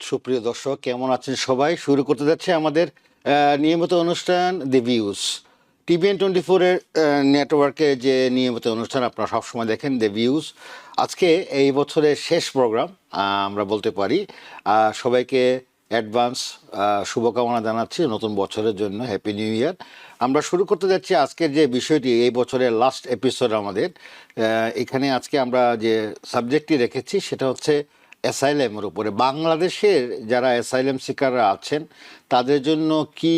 সুপ্রিয় দর্শক, কেমন আছেন সবাই? শুরু করতে যাচ্ছে আমাদের নিয়মিত অনুষ্ঠান দি ভিউজ। TVN24 এর নেটওয়ার্কে যে নিয়মিত অনুষ্ঠান আপনারা সবসময় দেখেন, দ্য ভিউজ। আজকে এই বছরের শেষ প্রোগ্রাম আমরা বলতে পারি। সবাইকে অ্যাডভান্স শুভকামনা জানাচ্ছি নতুন বছরের জন্য। Happy new year. আমরা শুরু করতে যাচ্ছি আজকের যে বিষয়টি, এই বছরের লাস্ট এপিসোড আমাদের। এখানে আজকে আমরা যে সাবজেক্টটি রেখেছি সেটা হচ্ছে অ্যাসাইলেমের উপরে। বাংলাদেশের যারা অ্যাসাইলেম শিকাররা আছেন তাদের জন্য কি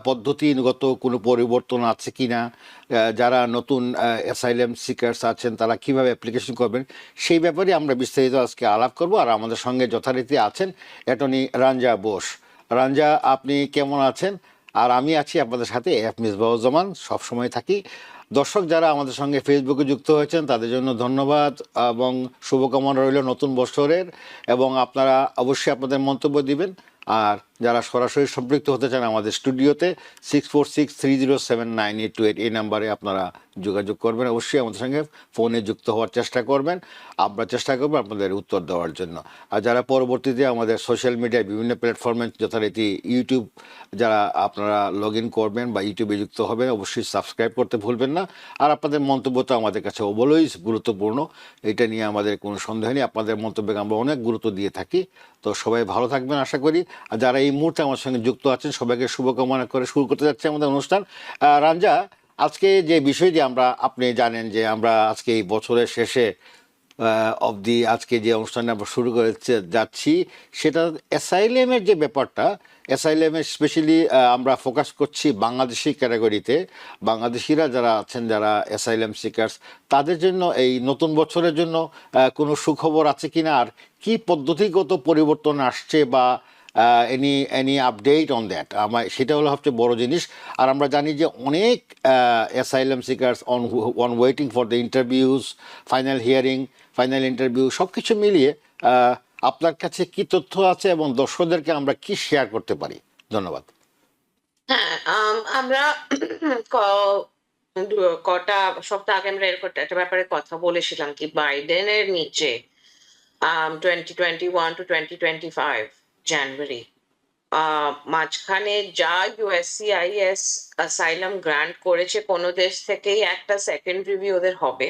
পদ্ধতিগত কোনো পরিবর্তন আছে কি না, যারা নতুন অ্যাসাইলেম সিকার্স আছেন তারা কিভাবে অ্যাপ্লিকেশন করবেন, সেই ব্যাপারে আমরা বিস্তারিত আজকে আলাপ করব। আর আমাদের সঙ্গে যথারীতি আছেন অ্যাটর্নি রাঞ্জা বোস। রাঞ্জা, আপনি কেমন আছেন? আর আমি আছি আপনাদের সাথে মিসবাহুজ্জামান, সবসময় থাকি। দর্শক যারা আমাদের সঙ্গে ফেসবুকে যুক্ত হয়েছেন তাদের জন্য ধন্যবাদ এবং শুভকামনা রইল নতুন বছরের। এবং আপনারা অবশ্যই আপনাদের মন্তব্য দিবেন। আর যারা সরাসরি সম্পৃক্ত হতে চান আমাদের স্টুডিওতে 6463079828 এই নাম্বারে আপনারা যোগাযোগ করবেন। অবশ্যই আমাদের সঙ্গে ফোনে যুক্ত হওয়ার চেষ্টা করবেন। আমরা চেষ্টা করবো আপনাদের উত্তর দেওয়ার জন্য। আর যারা পরবর্তীতে আমাদের সোশ্যাল মিডিয়ায় বিভিন্ন প্ল্যাটফর্মে যথারীতি ইউটিউব যারা আপনারা লগ ইন করবেন বা ইউটিউবে যুক্ত হবেন, অবশ্যই সাবস্ক্রাইব করতে ভুলবেন না। আর আপনাদের মন্তব্য তো আমাদের কাছে অলওয়েজ গুরুত্বপূর্ণ, এটা নিয়ে আমাদের কোনো সন্দেহ নেই। আপনাদের মন্তব্যকে আমরা অনেক গুরুত্ব দিয়ে থাকি। তো সবাই ভালো থাকবেন আশা করি। আর যারা এই মুহূর্তে আমার সঙ্গে যুক্ত আছেন সবাইকে শুভকামনা করে শুরু করতে যাচ্ছে আমাদের অনুষ্ঠান। রাঞ্জা, আজকে যে বিষয়টি আপনি জানেন যে আমরা আজকে এই বছরের শেষে অবধি আজকে যে অনুষ্ঠানে আমরা শুরু করে যাচ্ছি সেটা অ্যাসাইলেমের যে ব্যাপারটা। অ্যাসাইলেমে স্পেশালি আমরা ফোকাস করছি বাংলাদেশি ক্যাটাগরিতে। বাংলাদেশিরা যারা আছেন, যারা অ্যাসাইলেম সিকার্স, তাদের জন্য এই নতুন বছরের জন্য কোনো সুখবর আছে কিনা, আর কি পদ্ধতিগত পরিবর্তন আসছে বা any any update on that, আমার সেটা হলো সবচেয়ে বড় জিনিস। আর আমরা জানি যে অনেক asylum seekers on waiting for the interviews, final hearing, final interview, সব কিছু মিলিয়ে আপনার কাছে কি তথ্য আছে এবং দর্শকদেরকে আমরা কি শেয়ার করতে পারি? ধন্যবাদ। হ্যাঁ, আমরা কটা সপ্তাহ আগে আমরা এরকম একটা ব্যাপারে কথা বলেছিলাম কি বাইডেনের নিচে 2021 to 2025 জানুয়ারি মাঝখানে যা USCIS অ্যাসাইলাম গ্রান্ট করেছে কোনো দেশ থেকেই একটা সেকেন্ড রিভিউ ওদের হবে।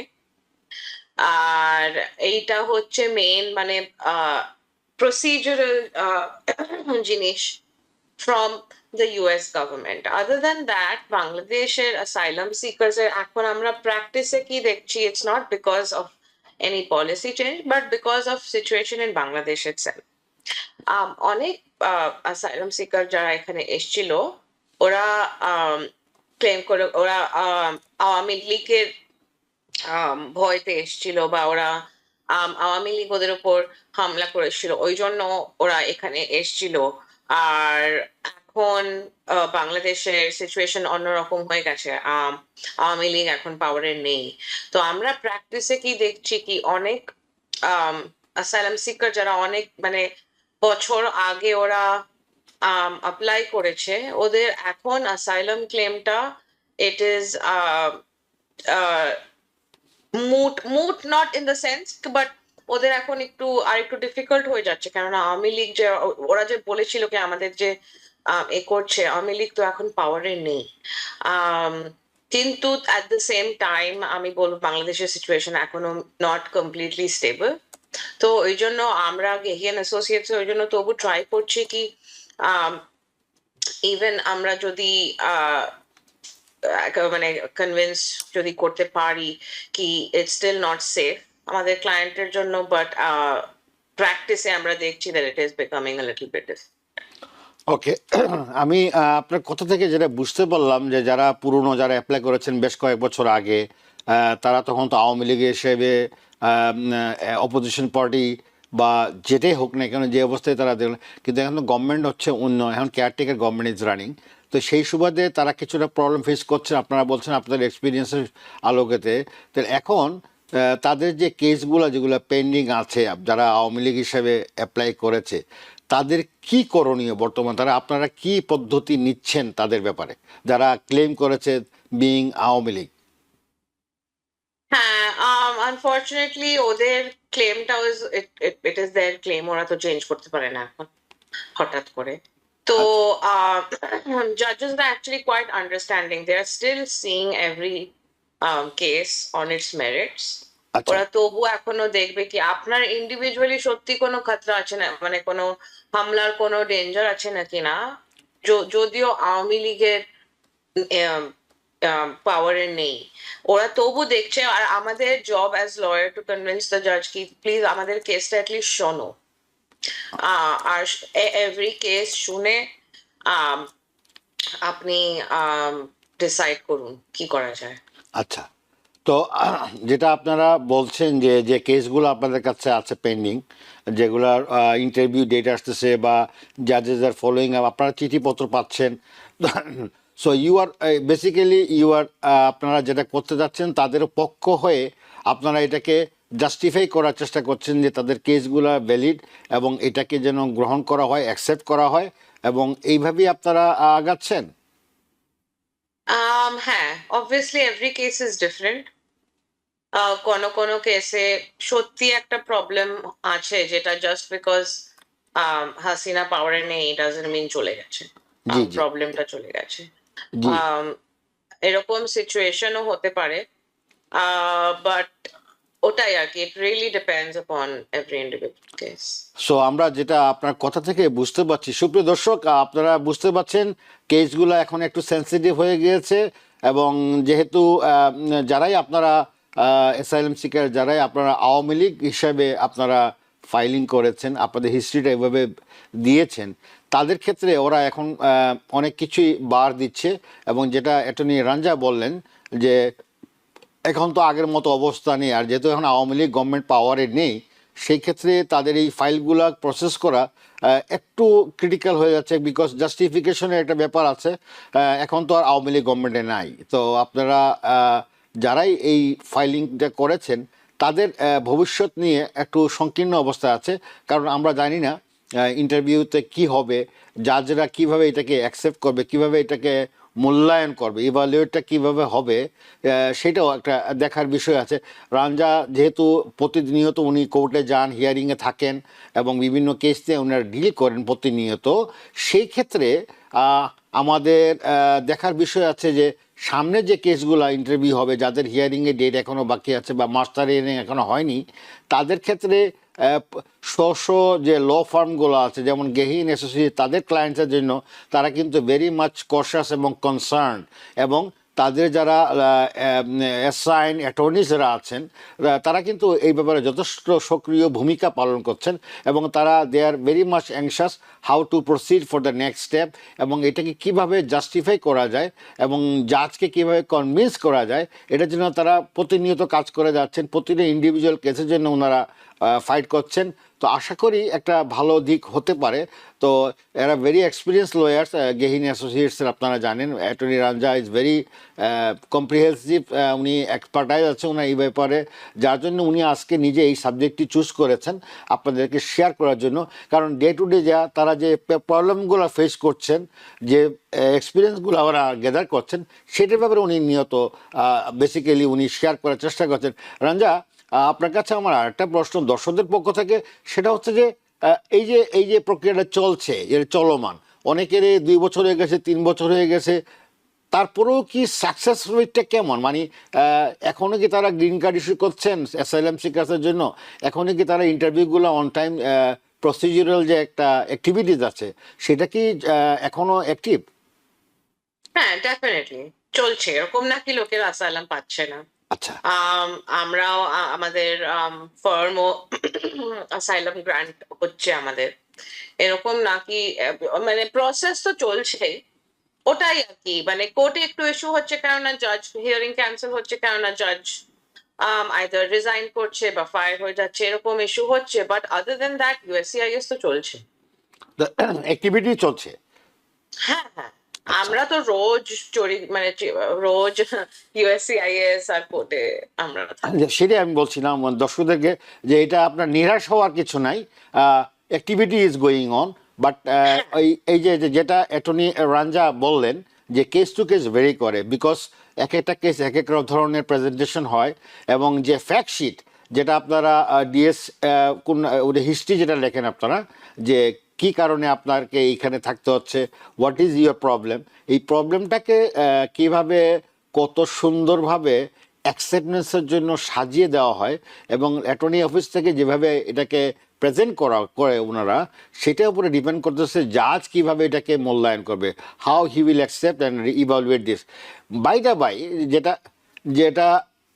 আর এইটা হচ্ছে মেইন মানে প্রসিজারাল জিনিস from the US government. Other than that, Bangladesher asylum seekers এখন আমরা practice কি দেখছি, it's not because of any policy change, but because of situation in Bangladesh itself. অনেক asylum seeker যারা এখানে এসেছিল ওরা ক্লেম করে ওরা আওয়ামী লীগের ভয়তে এসেছিল বা ওরা আওয়ামী লীগ ওদের উপর হামলা করেছিল, ওই জন্য ওরা এখানে এসেছিল। আর এখন বাংলাদেশের সিচুয়েশন অন্যরকম হয়ে গেছে, আওয়ামী লীগ এখন পাওয়ারে নেই। তো আমরা প্র্যাকটিসে কি দেখছি কি অনেক অ্যাসাইলাম সিকার যারা অনেক মানে বছর আগে ওরা অ্যাপ্লাই করেছে, ওদের এখন অ্যাসাইলাম ক্লেমটা it is moot not in the sense, but ওদের এখন একটু ডিফিকাল্ট হয়ে যাচ্ছে, কেননা আওয়ামী লীগ যে ওরা যে বলেছিল কি আমাদের যে এ করছে, আওয়ামী লীগ তো এখন পাওয়ারে নেই। কিন্তু অ্যাট দ্য সেম টাইম আমি বলবো বাংলাদেশের সিচুয়েশন এখনো নট কমপ্লিটলি স্টেবল। তো ওই জন্য আমরা গেহিয়ান অ্যাসোসিয়েটস ওই জন্য তবু ট্রাই করছি কি ইভেন আমরা যদি মানে কনভিন্স যদি করতে পারি কি ইটস স্টিল নট সেফ আমাদের ক্লায়েন্টের জন্য, বাট প্র্যাকটিসে আমরা দেখছি that it is becoming a little bit. Okay, আমি আপনার কথা থেকে যেটা বুঝতে পারলাম যে যারা পুরনো, যারা অ্যাপ্লাই করেছেন বেশ কয়েক বছর আগে, তারা তখন তো আওয়ামী লীগ হিসেবে অপোজিশন পার্টি বা যেটাই হোক না কেন, যে অবস্থায় তারা দেখলেন, কিন্তু এখন তো গভর্নমেন্ট হচ্ছে অন্য, এখন কেয়ারটেকার গভর্নমেন্ট ইজ রানিং। তো সেই সুবাদে তারা কিছুটা প্রবলেম ফেস করছেন, আপনারা বলছেন আপনাদের এক্সপিরিয়েন্সের আলোকেতে। তো এখন তাদের যে কেসগুলো যেগুলো পেন্ডিং আছে, যারা আওয়ামী লীগ হিসেবে অ্যাপ্লাই করেছে, তাদের কি করণীয় বর্তমান, তারা আপনারা কি পদ্ধতি নিচ্ছেন তাদের ব্যাপারে, যারা ক্লেম করেছে বিং আওয়ামী লীগ? হ্যাঁ, আনফরচুনেটলি ওদের ক্লেমটা ইট ইজ দেয়ার ক্লেম, ওরা তো চেঞ্জ করতে পারে না এখন। হঠাৎ করে। তো জাজেসরা actually quite understanding, they are still seeing every case on its merits. আচ্ছা। ওরা তবু এখনো দেখবে কি আপনার ইন্ডিভিজুয়ালি সত্যি কোনো খতরা আছে না, মানে কোনো হামলার কোনো ডেঞ্জার আছে নাকি না। যদিও আওয়ামী লীগের পাওয়ারে নেই, ওরা তবু দেখছে। আর আমাদের job as lawyer to convince the জাজ কি প্লিজ আমাদের কেসটা অ্যাটলিস্ট শোনো। আর এভরি কেস শুনে আম, আপনি ডিসাইড করুন কি করা যায়। আচ্ছা, তো যেটা আপনারা বলছেন যে যে কেসগুলো আপনাদের কাছে আছে পেন্ডিং, যেগুলার ইন্টারভিউ ডেট আসতেছে বা জাজেস আর ফলোয়িং আপ, আপনারা চিঠিপত্র পাচ্ছেন, so you are basically you are আপনারা যেটা করতে যাচ্ছেন তাদের পক্ষ হয়ে আপনারা এটাকে জাস্টিফাই করার চেষ্টা করছেন যে তাদের কেসগুলো ভ্যালিড এবং এটাকে যেন গ্রহণ করা হয়, অ্যাকসেপ্ট করা হয়, এবং এইভাবেই আপনারা আগাচ্ছেন। হ্যাঁ, obviously every case is different. কোনো কোনো কেসে সত্যি একটা প্রবলেম আছে, যেটা জাস্ট বিকজ হাসিনা পাওয়ারে নেই ডাজন্ট মিন চলে গেছে, জি জি প্রবলেমটা চলে গেছে। জি। আম, এরকম সিচুয়েশনও হতে পারে, বাট ওটাই আর কি, it really depends upon every individual case. So আমরা যেটা আপনার কথা থেকে বুঝতে পারছি, সুপ্রিয় দর্শক, আপনারা বুঝতে পারছেন কেসগুলো এখন একটু সেন্সিটিভ হয়ে গিয়েছে, এবং যেহেতু যারাই আপনারা অ্যাসাইলাম সিকার, যারাই আপনারা আওয়ামী লীগ হিসাবে আপনারা ফাইলিং করেছেন, আপনাদের হিস্ট্রিটা এভাবে দিয়েছেন, তাদের ক্ষেত্রে ওরা এখন অনেক কিছুই বার দিচ্ছে। এবং যেটা অ্যাটর্নি রাঞ্জা বললেন যে এখন তো আগের মতো অবস্থা নেই, আর যেহেতু এখন আওয়ামী লীগ গভর্নমেন্ট পাওয়ারে নেই, সেই ক্ষেত্রে তাদের এই ফাইলগুলো প্রসেস করা একটু ক্রিটিক্যাল হয়ে যাচ্ছে, বিকজ জাস্টিফিকেশনের একটা ব্যাপার আছে। এখন তো আর আওয়ামী লীগ গভর্নমেন্টে নাই, তো আপনারা যারাই এই ফাইলিংটা করেছেন তাদের ভবিষ্যৎ নিয়ে একটু সংকীর্ণ অবস্থা আছে, কারণ আমরা জানি না ইন্টারভিউতে কি হবে, জাজরা কিভাবে এটাকে অ্যাকসেপ্ট করবে, কিভাবে এটাকে মূল্যায়ন করবে, ইভালুয়েটটা কিভাবে হবে, সেটাও একটা দেখার বিষয় আছে। রাঞ্জা যেহেতু প্রতিনিয়ত উনি কোর্টে যান, হিয়ারিংয়ে থাকেন এবং বিভিন্ন কেস নিয়ে ওনারা ডিল করেন প্রতিনিয়ত, সেই ক্ষেত্রে আমাদের দেখার বিষয় আছে যে সামনে যে কেসগুলো ইন্টারভিউ হবে, যাদের হিয়ারিংয়ে ডেট এখনও বাকি আছে বা মাস্টার হিয়ারিং এখনও হয়নি, তাদের ক্ষেত্রে স্ব যে ল ফার্মগুলো আছে যেমন গেহিন অ্যাসোসিয়েট, তাদের ক্লায়েন্টসের জন্য তারা কিন্তু ভেরি মাচ কশাস এবং কনসার্ন, এবং তাদের যারা অ্যাসাইন অ্যাটর্নিস যারা আছেন তারা কিন্তু এই ব্যাপারে যথেষ্ট সক্রিয় ভূমিকা পালন করছেন, এবং তারা they are very much anxious how to proceed for the next step, এবং এটাকে কিভাবে জাস্টিফাই করা যায় এবং জাজকে কিভাবে কনভিন্স করা যায়, এটার জন্য তারা প্রতিনিয়ত কাজ করে যাচ্ছেন। প্রতিটা ইন্ডিভিজুয়াল কেসের জন্য ওনারা ফাইট করছেন। তো আশা করি একটা ভালো দিক হতে পারে। তো এরা ভেরি এক্সপিরিয়েন্স লয়ার্স, গেহিন অ্যাসোসিয়েটসের আপনারা জানেন, অ্যাটর্নি রাঞ্জা ইজ ভেরি কম্প্রিহেন্সিভ, উনি এক্সপার্টাইজ আছে ওনার এই ব্যাপারে, যার জন্য উনি আজকে নিজে এই সাবজেক্টটি চুজ করেছেন আপনাদেরকে শেয়ার করার জন্য। কারণ ডে টু ডে যা তারা যে প্রবলেমগুলো ফেস করছেন, যে এক্সপিরিয়েন্সগুলো ওরা গ্যাদার করছেন, সেটার ব্যাপারে উনি নিয়ত বেসিক্যালি উনি শেয়ার করার চেষ্টা করছেন। রাঞ্জা, আপনার কাছে আমার আরেকটা প্রশ্ন দর্শকদের পক্ষ থেকে, সেটা হচ্ছে যে এই যে প্রক্রিয়াটা চলছে, এর চলমান, অনেকের 2 বছর হয়ে গেছে, 3 বছর হয়ে গেছে, তারপরেও কি সাকসেস রেটটা কেমন? মানে এখনো কি তারা গ্রিন কার্ড ইস্যু করছেন অ্যাসাইলাম সিকার্সের জন্য? এখনো কি তারা ইন্টারভিউগুলো অন টাইম, প্রসিডিউরাল যে একটা অ্যাক্টিভিটিস আছে সেটা কি এখনো অ্যাক্টিভ? হ্যাঁ, ডেফিনেটলি চলছে, এরকম না কি লোকের অ্যাসাইলাম পাচ্ছে না। আচ্ছা। আমরাও আমাদের ফার্মও অ্যাসাইলাম গ্রান্ট হচ্ছে আমাদের, এরকম নাকি মানে প্রসেস তো চলছেই। ওটাই আর কি, মানে কোর্টে একটু ইস্যু হচ্ছে কেননা জাজ হিয়ারিং ক্যান্সেল হচ্ছে, কেননা জাজ আইদার রিজাইন করছে বা ফায়ার হয়ে যাচ্ছে, এরকম ইস্যু হচ্ছে, but other than that USCIS তো চলছে। অ্যাক্টিভিটি চলছে। হ্যাঁ হ্যাঁ, আচ্ছা। আমরা তো রোজ মানে রোজ ইউএসসিআইএস আর কোর্টে আমরা থাকি। সেটাই আমি বলছিলাম দর্শকদেরকে, যে এটা আপনার নিরাশ হওয়ার কিছু নাই, activity is going on, but এই যে যেটা অ্যাটর্নি রাঞ্জা বললেন যে কেস টু কেস ভেরি করে, বিকজ এক একটা কেস এক এক ধরনের প্রেজেন্টেশন হয়, এবং যে ফ্যাক্ট শিট যেটা আপনারা ডিএস কোন হিস্ট্রি যেটা লেখেন আপনারা, যে কি কারণে আপনাকে এইখানে থাকতে হচ্ছে, হোয়াট ইজ ইউর প্রবলেম, এই প্রবলেমটাকে কিভাবে কত সুন্দরভাবে অ্যাকসেপ্টেন্সের জন্য সাজিয়ে দেওয়া হয় এবং অ্যাটর্নি অফিস থেকে যেভাবে এটাকে প্রেজেন্ট করে ওনারা, সেটার উপরে ডিপেন্ড করতেছে জাজ কিভাবে এটাকে মূল্যায়ন করবে, how he will accept and evaluate this. By যেটা যেটা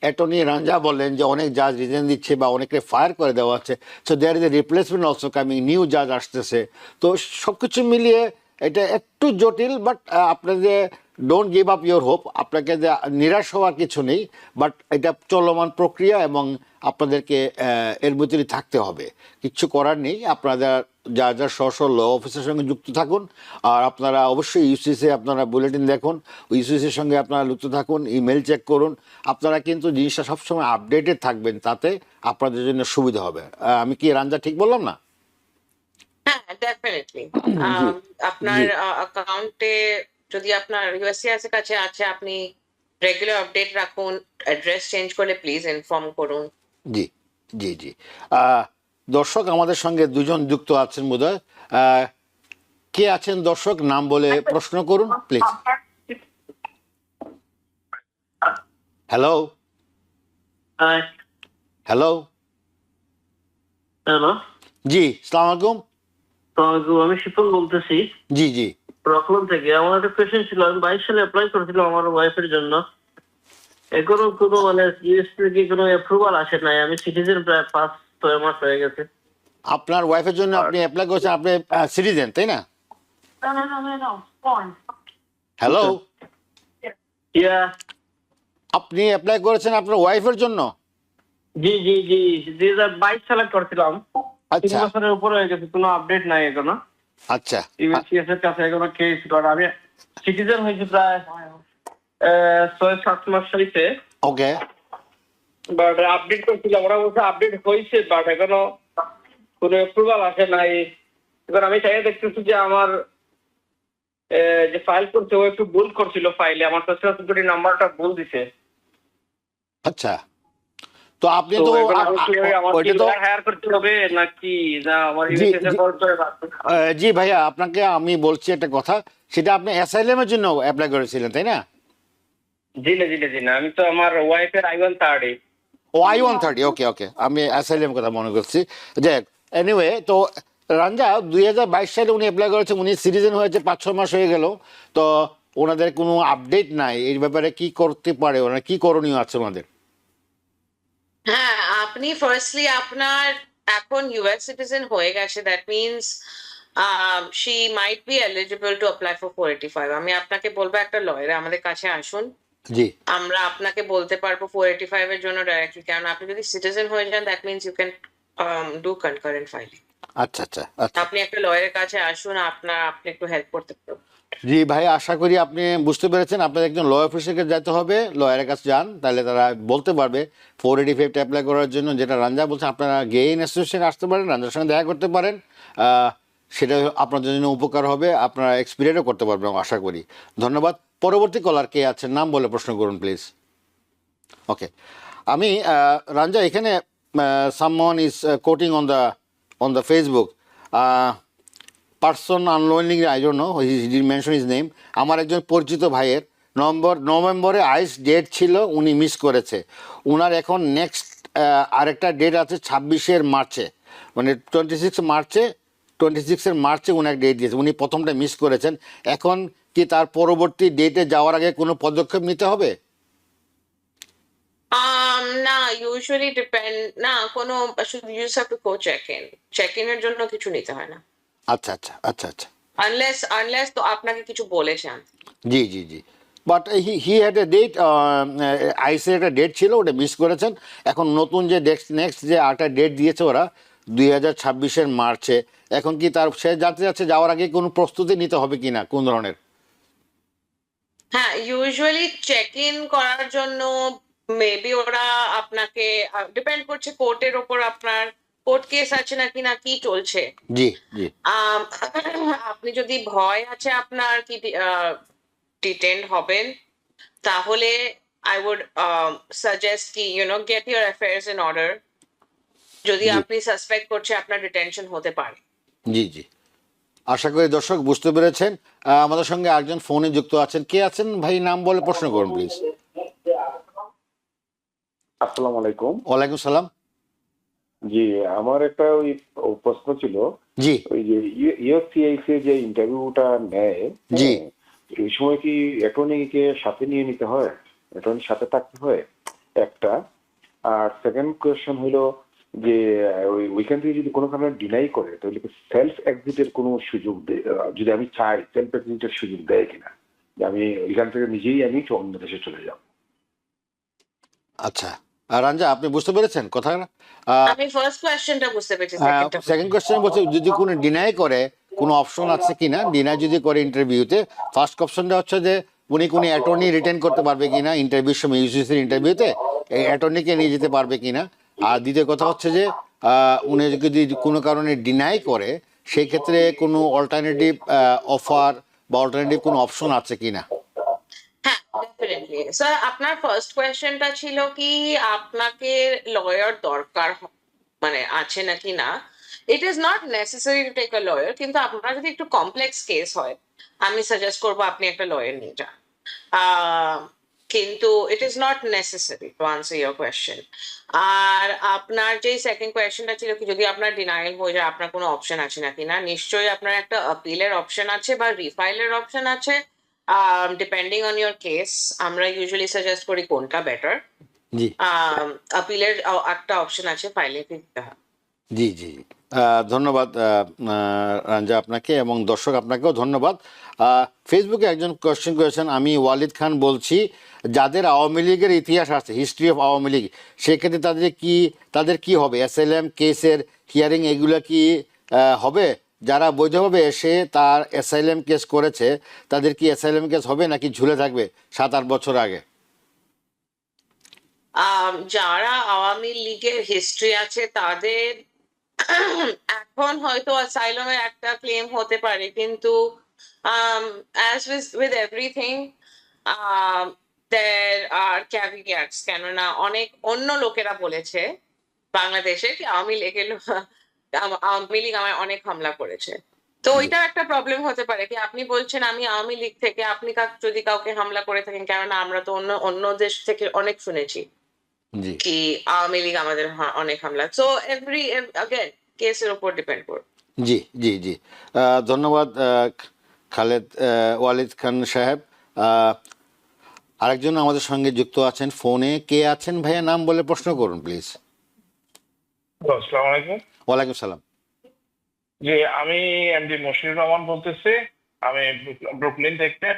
অ্যাটর্নি রাঞ্জা বললেন যে অনেক জাজ রিজেন দিচ্ছে বা অনেকে ফায়ার করে দেওয়া হচ্ছে, so there is a replacement also coming, new জাজ আসতেছে। তো সব কিছু মিলিয়ে এটা একটু জটিল, বাট আপনাদের don't give up your hope, আপনাকে যে নিরাশ হওয়ার কিছু নেই, বাট এটা চলমান প্রক্রিয়া এবং আপনাদেরকে এর ভিতরে থাকতে হবে, কিচ্ছু করার নেই। আপনারা যা স্ব ল অফিসের সঙ্গে যুক্ত থাকুন, আর আপনারা অবশ্যই ইউসিসি আপনারা বুলেটিন দেখুন, ইউসিসির সঙ্গে আপনারা যুক্ত থাকুন, ইমেল চেক করুন, আপনারা কিন্তু জিনিসটা সবসময় আপডেটেড থাকবেন, তাতে আপনাদের জন্য সুবিধা হবে। আমি কি রাঞ্জা ঠিক বললাম না? হ্যাঁ, ডেফিনেটলি। জি আপনার জি অ্যাকাউন্টে যদি আপনার ইউএসসিআইএস এর কাছে আছে, আপনি রেগুলার আপডেট রাখুন। অ্যাড্রেস চেঞ্জ করলে প্লিজ ইনফর্ম করুন। জি জি জি দর্শক আমাদের সঙ্গে দুজন যুক্ত আছেন বোধহয়। কে আছেন দর্শক, নাম বলে প্রশ্ন করুন প্লিজ। হ্যালো হ্যালো হ্যালো, জি, সালাম আলাইকুম। আমি শিপন বলতেছি জি জি রকলন থেকে। আমার একটা কোয়েশ্চেন ছিল, আমি 22 সালে অ্যাপ্লাই করেছিলাম আমার ওয়াইফের জন্য। এখনো কোনো মানে ইউএস থেকে কোনো অ্যাপ্রুভাল আসে নাই। আমি সিটিজেন প্রায় 5-6 মাস হয়ে গেছে। আপনার ওয়াইফের জন্য আপনি অ্যাপ্লাই করেছেন, আপনি সিটিজেন তাই না? হ্যালো, ইয়া, আপনি অ্যাপ্লাই করেছেন আপনার ওয়াইফের জন্য? জি জি জি 2022 সালে করছিলাম। 3 আচ্ছা বছরের উপরে হয়ে গেছে, কোনো আপডেট নাই এখনো। আচ্ছা ইউএসসিএস এর কাছে এখনো কেস করা। আমি সিটিজেন হয়েছি প্রায় 6-7 মাস হয়েছে। ওকে বাট আপডেট করছিলাম, ওরা বলছে আপডেট হয়েছে, বাট এখনো কোনো অ্যাপ্রুভাল আসে নাই। এবার আমি চাই দেখতেছি যে আমার যে ফাইল করছে ও একটু ভুল করছিল ফাইলে, আমার সোশ্যাল সিকিউরিটি নাম্বারটা ভুল দিছে। আচ্ছা, তো আপনি তো তো এখন আমি কি আমার কি ওইটা তো হায়ার করতে হবে নাকি না আমার জি ইউএসএস এর জি পরিচয়? জি ভাইয়া, আপনাকে আমি বলছি একটা কথা, সেটা আপনি অ্যাসাইলামের জন্য অ্যাপ্লাই করেছিলেন তাই না? জি না জি না জি না, আমি তো আমার ওয়াইফের I-130। ও I-130, ওকে ওকে, আমি অ্যাসাইলামের কথা মনে করছি। যাক, এনিওয়ে, তো রাঞ্জা 2022 সালে উনি অ্যাপ্লাই করেছেন, উনি সিটিজেন হয়েছে 5-6 মাস হয়ে গেল, তো ওনাদের কোনো আপডেট নাই এই ব্যাপারে, কি করতে পারে ওনারা, কি করণীয় আছে ওনাদের? হ্যাঁ, আপনি ফার্স্টলি আপনার এখন ইউএস সিটিজেন হয়ে গেছে, that means she might be eligible to apply for 485। আমি আপনাকে বলবো একটা লয়ারে আমাদের কাছে আসুন, জি আমরা আপনাকে বলতে পারবো 485 এর জন্য ডাইরেক্টলি। কারণ আপনি যদি সিটিজেন হয়ে যান, that means you can do concurrent filing. আচ্ছা আচ্ছা আচ্ছা আপনি একটা লয়ারের কাছে আসুন, আপনি একটু হেল্প করতে পারবেন। জি ভাই, আশা করি আপনি বুঝতে পেরেছেন। আপনার একজন ল অফিসারকে যেতে হবে, লয়ারের কাছে যান, তাহলে তারা বলতে পারবে 485 অ্যাপ্লাই করার জন্য। যেটা রাঞ্জা বলছে, আপনারা গেইন অ্যাসোসিয়েশনে আসতে পারেন, রাঞ্জার সঙ্গে দেখা করতে পারেন, সেটা আপনাদের জন্য উপকার হবে, আপনারা এক্সপিরিয়েন্সও করতে পারবেন আশা করি। ধন্যবাদ। পরবর্তী কলার কে আছেন, নাম বলে প্রশ্ন করুন প্লিজ। ওকে, আমি রাঞ্জা এখানে someone is quoting on the Facebook person আনলোনিং, I don't know, he didn't mention his name. আমার একজন পরিচিত ভাইয়ের নভেম্বরে আইস ডেট ছিল, উনি মিস করেছে। উনার এখন নেক্সট আরেকটা ডেট আছে 26 মার্চে, মানে 26 মার্চে উনি এক ডেট দিয়েছে, উনি প্রথমটা মিস করেছেন। এখন কি তার পরবর্তী ডেটে যাওয়ার আগে কোনো পদক্ষেপ নিতে হবে? না, ইউজুয়ালি ডিপেন্ড না, কোনো শুধু you have to go check in এর জন্য কিছু নিতে হয় না, আচ্ছা আচ্ছা আচ্ছা আচ্ছা আনলেস তো আপনাকে কিছু বলেছেন। জি জি জি, but he had a date, আইসের একটা ডেট ছিল, ওটা মিস করেছেন। এখন নতুন যে নেক্সট যে আরেকটা ডেট দিয়েছে ওরা 2026 মার্চে, এখন কি তার সে যাচ্ছে যাওয়ার আগে কোনো প্রস্তুতি নিতে হবে কিনা, কোন ধরনের? হ্যাঁ, ইউজুয়ালি চেক ইন করার জন্য মেবি ওরা আপনাকে, ডিপেন্ড করছে কোর্টের ওপর, আপনার কোর্ট কেস আছে নাকি না কি চলছে। জি জি আম, আপনি যদি ভয় আছে আপনার কি ডিটেইন হবেন, তাহলে আই উড সাজেস্ট কি get your affairs in order. যদি জি আপনি সাসপেক্ট করছে আপনার ডিটেনশন হতে পারে। জি জি আশা করি দর্শক বুঝতে পেরেছেন। আমাদের সঙ্গে একজন ফোনে যুক্ত আছেন, কে আছেন ভাই, নাম বলে প্রশ্ন করুন প্লিজ। আসসালামু আলাইকুম। ওয়ালাইকুম সালাম। জি, আমার একটা প্রশ্ন ছিল। জি ওই যে ইউএসসিআইসি যে ইন্টারভিউটা নেয়, জি। হ্যাঁ, এই সময় কি অ্যাটর্নিকে সাথে নিয়ে নিতে হয়? অ্যাটর্নির সাথে থাকতে হয় একটা। আর সেকেন্ড কোয়েশ্চেন হলো যে ওইখান থেকে যদি কোনো কারণে ডিনাই করে তাহলে কি সেলফ এক্সিটের কোনো সুযোগ দেয়? যদি আমি চাই সেলফ এক্সিটের সুযোগ দেয় কিনা, যে আমি ওইখান থেকে নিজেই আমি অন্য দেশে চলে যাব। আচ্ছা, রাঞ্জা আপনি বুঝতে পেরেছেন কথা? আমি ফার্স্ট কোয়েশ্চেনটা বুঝতে পেরেছি, হ্যাঁ, সেকেন্ডটা সেকেন্ড কোয়েশ্চেন বলছে যদি কোনো ডিনাই করে কোনো অপশন আছে কিনা, ডিনাই যদি করে ইন্টারভিউতে, ফার্স্ট অপশনটা হচ্ছে যে উনি কোনো অ্যাটর্নি রিটেন করতে পারবে কিনা ইন্টারভিউর সময়, ইউসিসির ইন্টারভিউতে এই অ্যাটর্নিকে নিয়ে যেতে পারবে কিনা। আর দ্বিতীয় কথা হচ্ছে যে উনি যদি কোনো কারণে ডিনাই করে সেই ক্ষেত্রে কোনো অল্টারনেটিভ অফার বা অল্টারনেটিভ কোনো অপশন আছে কিনা। হ্যাঁ, ডেফিনেটলি স্যার। আপনার ফার্স্ট কোয়েশ্চেনটা ছিল কি আপনাকে লয়ার দরকার মানে আছে নাকি না। It is not necessary to take a lawyer, কিন্তু আপনার যদি একটু কমপ্লেক্স কেস হয় আমি সাজেস্ট করবো আপনি একটা লয়ার নিয়ে যান। কিন্তু it is not necessary to answer your question. আর আপনার যে সেকেন্ড কোয়েশ্চেনটা ছিল কি যদি আপনার ডিনায়াল হয়ে যায় আপনার কোনো অপশন আছে নাকি না, নিশ্চয়ই আপনার একটা আপিলের অপশন আছে বা রিফাইলের অপশন আছে। ডিপেন্ডিং অন ইয়োর কেস আমরা ইউজুয়ালি সাজেস্ট করি কোনটা বেটার। জি আপিলের একটা অপশন আছে, ফাইলে দিতে হয়। জি জি। ধন্যবাদ রাঞ্জা আপনাকে, এবং দর্শক আপনাকেও ধন্যবাদ। ফেসবুকে একজন কোয়েশ্চেন করেছেন, আমি ওয়ালিদ খান বলছি, যাদের আওয়ামী লীগের ইতিহাস আছে, হিস্ট্রি অফ আওয়ামী লীগ, সেক্ষেত্রে তাদের কি হবে? SLM কেসের হিয়ারিং এগুলো কি হবে? যারা বৈধভাবে এসে তার অ্যাসাইলাম কেস করেছে তাদের কি অ্যাসাইলাম কেস হবে নাকি ঝুলে থাকবে 7-8 বছর আগে? যারা আওয়ামী লীগের হিস্ট্রি আছে তাদের এখন হয়তো অ্যাসাইলামের একটা ক্লেম হতে পারে, কিন্তু অ্যাজ উইথ এভরিথিং দেয়ার আর ক্যাভিয়াটস। কেননা অনেক অন্য লোকেরা বলেছে বাংলাদেশে কি আওয়ামী লীগ আমায় অনেক হামলা করেছে। তো ওইটা একটা প্রবলেম হতে পারে কি আপনি বলছেন আমি আওয়ামী লীগ থেকে, আপনি যদি কাউকে হামলা করে থাকেন, কেননা আমরা তো অন্য অন্য দেশ থেকে অনেক শুনেছি জি কি আওয়ামী লীগ আমাদের অনেক হামলা। সো আগেন কেসের উপর ডিপেন্ড করবে। জি জি জি। ধন্যবাদ খালেদ ওয়ালিদ খান সাহেব। আরেকজন আমাদের সঙ্গে যুক্ত আছেন ফোনে, কে আছেন ভাইয়া, নাম বলে প্রশ্ন করুন প্লিজ। আসসালামু আলাইকুম। ওয়ালাইকুম সালাম। জি, আমি এমডি মশিউর রহমান বলতেছি। আমি ব্রুকলিন থেকে,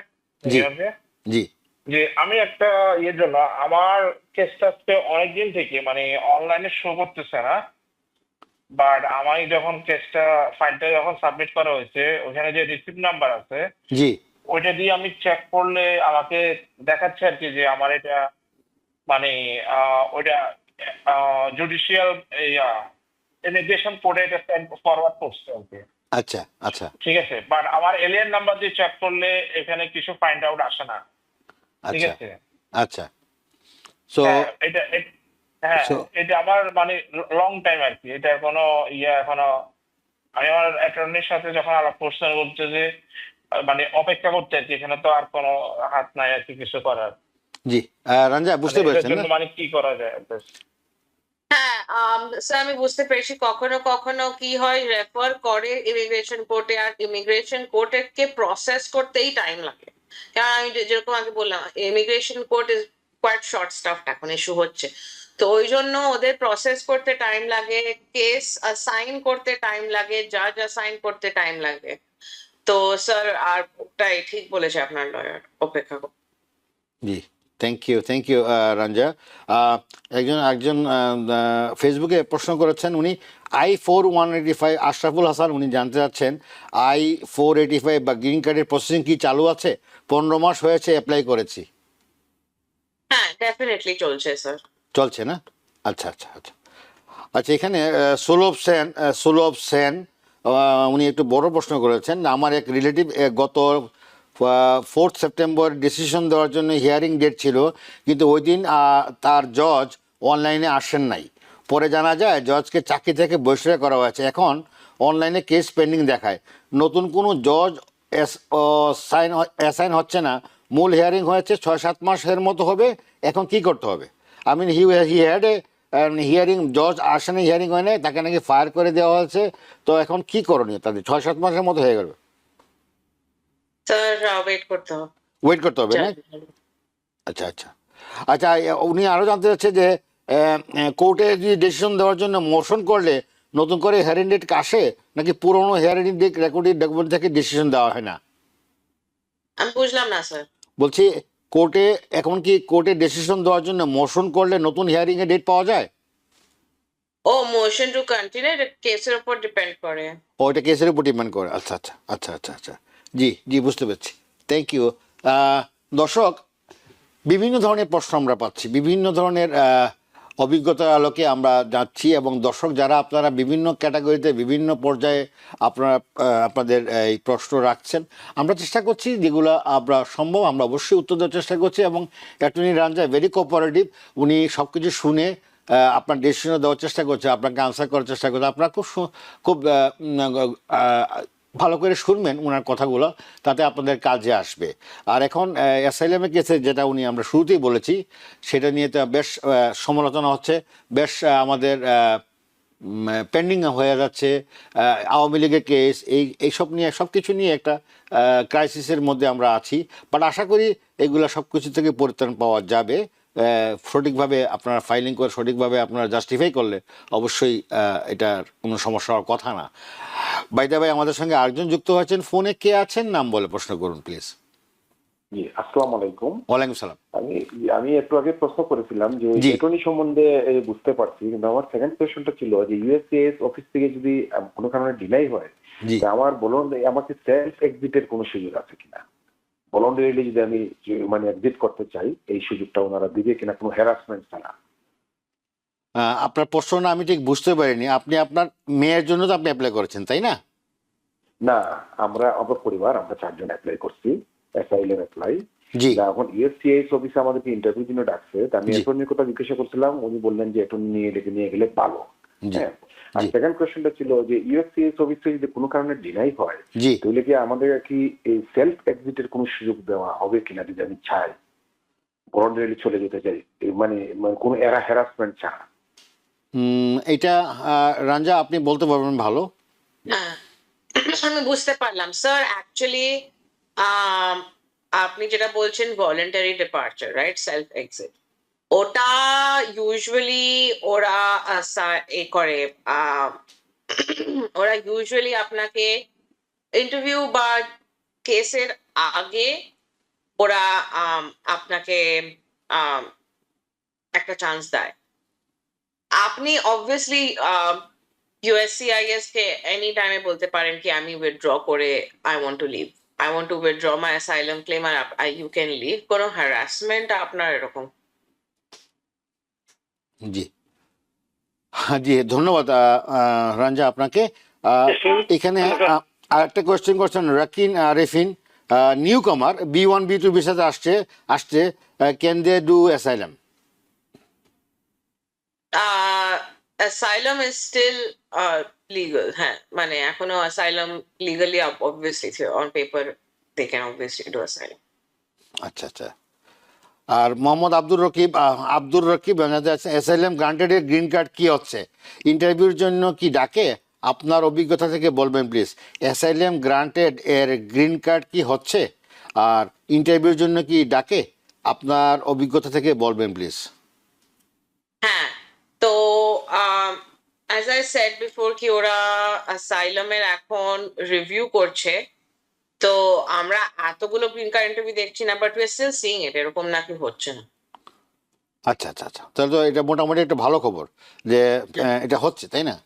জি। নিউ ইয়র্কে। জি যে আমি একটা ইয়ের জন্য আমার কেসটা অনেকদিন থেকে মানে অনলাইনে শো করতেছে না, বাট আমি যখন ফাইলটা যখন সাবমিট করা হয়েছে ওখানে যে রিসিপ্ট নাম্বার আছে জি ওইটা দিয়ে আমি চেক করলে আমাকে দেখাচ্ছে আর কি যে আমার এটা মানে ওইটা জুডিশিয়াল ইমিগ্রেশন কোর্টে এটা ফরওয়ার্ড করছে আর কি। আচ্ছা আচ্ছা ঠিক আছে, বাট আমার এলিয়ান নাম্বার দিয়ে চেক করলে এখানে কিছু ফাইন্ড আউট আসে না। ঠিক আচ্ছা আছে, আচ্ছা। সো হ্যাঁ হ্যাঁ So- এটা আমার মানে লং টাইম আর কি, এটা কোনো এখনো আমি আমার অ্যাটর্নির সাথে যখন আলাপ করছেন বলছে যে মানে অপেক্ষা করতে আর কি, এখানে তো আর কোনো হাত নাই আর কি কিছু করার। জি রঞ্জা বুঝতে মানে এটার পেরেছেন জন্য না? মানে কি করা যায়? হ্যাঁ, স্যার আমি বুঝতে পেরেছি। কখনো কখনো কি হয় রেফার করে ইমিগ্রেশন কোর্টে, আর ইমিগ্রেশন কোর্টে কে প্রসেস করতেই টাইম লাগে। কারণ আমি যেরকম আগে বললাম immigration court is quite short staff, এখন ইস্যু হচ্ছে। তো ওই জন্য ওদের প্রসেস করতে টাইম লাগে, কেস অ্যাসাইন করতে টাইম লাগে, জাজ অ্যাসাইন করতে টাইম লাগে। তো স্যার আর ওটাই ঠিক বলেছে আপনার লয়ার, অপেক্ষা করুন। জি থ্যাংক ইউ রঞ্জা। একজন ফেসবুকে প্রশ্ন করেছেন, উনি I-4-185 আশরাফুল হাসান, উনি জানতে চাচ্ছেন I-485 বা গ্রিন কার্ডের প্রসেসিং কি চালু আছে? 15 মাস হয়েছে অ্যাপ্লাই করেছি। হ্যাঁ, ডেফিনেটলি চলছে স্যার। চলছে না? আচ্ছা আচ্ছা আচ্ছা আচ্ছা। এখানে সুলভ সেন উনি একটু বড় প্রশ্ন করেছেন, আমার এক রিলেটিভ গত 4 সেপ্টেম্বর ডিসিশন দেওয়ার জন্য হিয়ারিং ডেট ছিল, কিন্তু ওই দিন তার জজ অনলাইনে আসেন নাই। পরে জানা যায় জজকে চাকরি থেকে বহিষ্কার করা হয়েছে। এখন অনলাইনে কেস পেন্ডিং দেখায়, নতুন কোনো জজ অ্যাসাইন হচ্ছে না, মূল হিয়ারিং হয়েছে 6-7 মাসের মতো হবে, এখন কি করতে হবে? I mean he had a hearing, জজ আসেনি, হিয়ারিং হয় নাই, তাকে নাকি ফায়ার করে দেওয়া হয়েছে, তো এখন কি করণীয় তাদের? 6-7 মাসের মতো হয়ে গেল, স্যার ওয়েট করতে হবে। ওয়েট করতে হবে না? আচ্ছা আচ্ছা আচ্ছা, উনি আরও জানতে চাচ্ছে যে কোর্টে যদি ডিসিশন দেওয়ার জন্য মোশন করলে নতুন করে হিয়ারিং ডেট আসে, নাকি পুরোনো হিয়ারিং ডেট রেকর্ডেড ডকুমেন্ট থেকে ডিসিশন দেওয়া হয় না? আমি বুঝলাম না স্যার। বলছি কোর্টে এখন কি কোর্টে ডিসিশন দেওয়ার জন্য মোশন করলে নতুন হিয়ারিং এর ডেট পাওয়া যায়? ও মোশন টু কন্টিনিউ এটা কেসের উপর ডিপেন্ড করে। ও, এটা কেসের উপর ডিপেন্ড করে। আচ্ছা আচ্ছা আচ্ছা আচ্ছা আচ্ছা, জি জি, বুঝতে পেরেছি, থ্যাংক ইউ। দর্শক, বিভিন্ন ধরনের প্রশ্ন আমরা পাচ্ছি, বিভিন্ন ধরনের অভিজ্ঞতার আলোকে আমরা যাচ্ছি, এবং দর্শক যারা আপনারা বিভিন্ন ক্যাটাগরিতে বিভিন্ন পর্যায়ে আপনারা আপনাদের এই প্রশ্ন রাখছেন, আমরা চেষ্টা করছি যেগুলো আমরা সম্ভব আমরা অবশ্যই উত্তর দেওয়ার চেষ্টা করছি, এবং অ্যাটর্নি রাঞ্জা ভেরি কোঅপারেটিভ, উনি সব কিছু শুনে আপনার ডিসিশন দেওয়ার চেষ্টা করছে, আপনাকে আনসার করার চেষ্টা করছে। আপনারা খুব ভালো করে শুনবেন ওনার কথাগুলো, তাতে আপনাদের কাজে আসবে। আর এখন অ্যাসাইলামের কেসে যেটা উনি আমরা শুরুতেই বলেছি, সেটা নিয়ে তো বেশ সমালোচনা হচ্ছে, বেশ আমাদের পেন্ডিং হয়ে যাচ্ছে, আওয়ামী লীগের কেস, এইসব নিয়ে সব কিছু নিয়ে একটা ক্রাইসিসের মধ্যে আমরা আছি। বাট আশা করি এগুলো সব কিছু থেকে পরিত্রাণ পাওয়া যাবে, সঠিকভাবে আপনারা ফাইলিং করে সঠিকভাবে আপনারা জাস্টিফাই করলে অবশ্যই এটার কোনো সমস্যা হওয়ার কথা না। বাইদা ভাই, আমাদের সঙ্গে আরেকজন যুক্ত হয়েছেন ফোনে, কে আছেন নাম বলে প্রশ্ন করুন প্লিজ। জি, আসসালামু আলাইকুম। ওয়ালাইকুম সালাম। আমি একটু আগে প্রশ্ন করেছিলাম যে জি। অ্যাটর্নি সম্বন্ধে বুঝতে পারছি, কিন্তু আমার সেকেন্ড কোয়েশ্চনটা ছিল যে ইউএসসিএস অফিস থেকে যদি কোনো কারণে ডিলাই হয়, জি। তা আমার বলুন আমাকে সেলফ এক্সিটের কোনো সুযোগ আছে কিনা? ভলান্টারিলি যদি আমি মানে এক্সিট করতে চাই, এই সুযোগটা ওনারা দিবে কিনা কোনো হ্যারাসমেন্ট ছাড়া? আপনার প্রশ্নটা আমি ঠিক বুঝতে পারিনি। আপনি আপনার মেয়ের জন্য তো আপনি অ্যাপ্লাই করেছেন, তাই না? না, আমার পরিবার আমরা 4 জন অ্যাপ্লাই করছি, অ্যাসাইলাম অ্যাপ্লাই। জি এখন ইউএসসিএস অফিসে আমাদেরকে ইন্টারভিউর জন্য ডাকছে, তা আমি জি। অ্যাটর্নির কথা জিজ্ঞাসা করছিলাম, উনি বললেন যে অ্যাটর্নি নিয়ে গেলে ভালো। জি হ্যাঁ। আর জি সেকেন্ড কোয়েশ্চনটা ছিল যে ইউএসসিএস অফিসে যদি কোনো কারণে ডিনাই হয়, জি। তাহলে কি আমাদের কি এই সেলফ এক্সিটের কোনো সুযোগ দেওয়া হবে কিনা যদি আমি চাই ভলান্টারিলি চলে যেতে চাই, মানে কোনো হ্যারাসমেন্ট ছাড়া? এটা রাঞ্জা আপনি বলতে পারবেন ভালো। হ্যাঁ, আমি বুঝতে পারলাম স্যার। অ্যাকচুয়ালি আপনি যেটা বলছেন voluntary departure, right, self exit, ওটা ইউজুয়ালি ওরা এ করে, ওরা ইউজুয়ালি আপনাকে ইন্টারভিউ বা কেসের আগে ওরা আপনাকে একটা চান্স দেয়। আপনি অবভিয়াসলি USCIS কে এনি টাইমে বলতে পারেন কি আমি উইথড্র করে I want to leave, I want to withdraw my asylum claim, আর ইউ ক্যান লিভ। কোনো হ্যারাসমেন্ট আপনার এরকম। জি হ্যাঁ, জি ধন্যবাদ রাঞ্জা আপনাকে। এখানে আরেকটা কোয়েশ্চেন করছেন রাকিন আরেফিন, নিউ কামার, B1 B2 ভিসাতে আসছে, can they do asylum? Asylum is still legal. হ্যাঁ, মানে এখনো asylum legally obviously on paper they can obviously do asylum. আচ্ছা আচ্ছা। আর মোহাম্মদ আব্দুর রকিব অ্যাসাইলাম গ্রান্টেডের গ্রিন কার্ড কি হচ্ছে, ইন্টারভিউর জন্য কি ডাকে? আপনার অভিজ্ঞতা থেকে বলবেন প্লিজ। অ্যাসাইলাম গ্রান্টেড এর গ্রিন কার্ড কি হচ্ছে, আর ইন্টারভিউর জন্য কি ডাকে? আপনার অভিজ্ঞতা থেকে বলবেন প্লিজ। হ্যাঁ, তো অ্যাজ আই সেড বিফোর কি ওরা অ্যাসাইলামের এখন রিভিউ করছে, তো আমরা এতগুলো গ্রিন কার্ড ইন্টারভিউ দেখছি না, but we are still seeing it, এরকম নাকি হচ্ছে না। আচ্ছা আচ্ছা আচ্ছা, তাহলে তো এটা মোটামুটি একটা ভালো খবর যে এটা হচ্ছে, তাই না?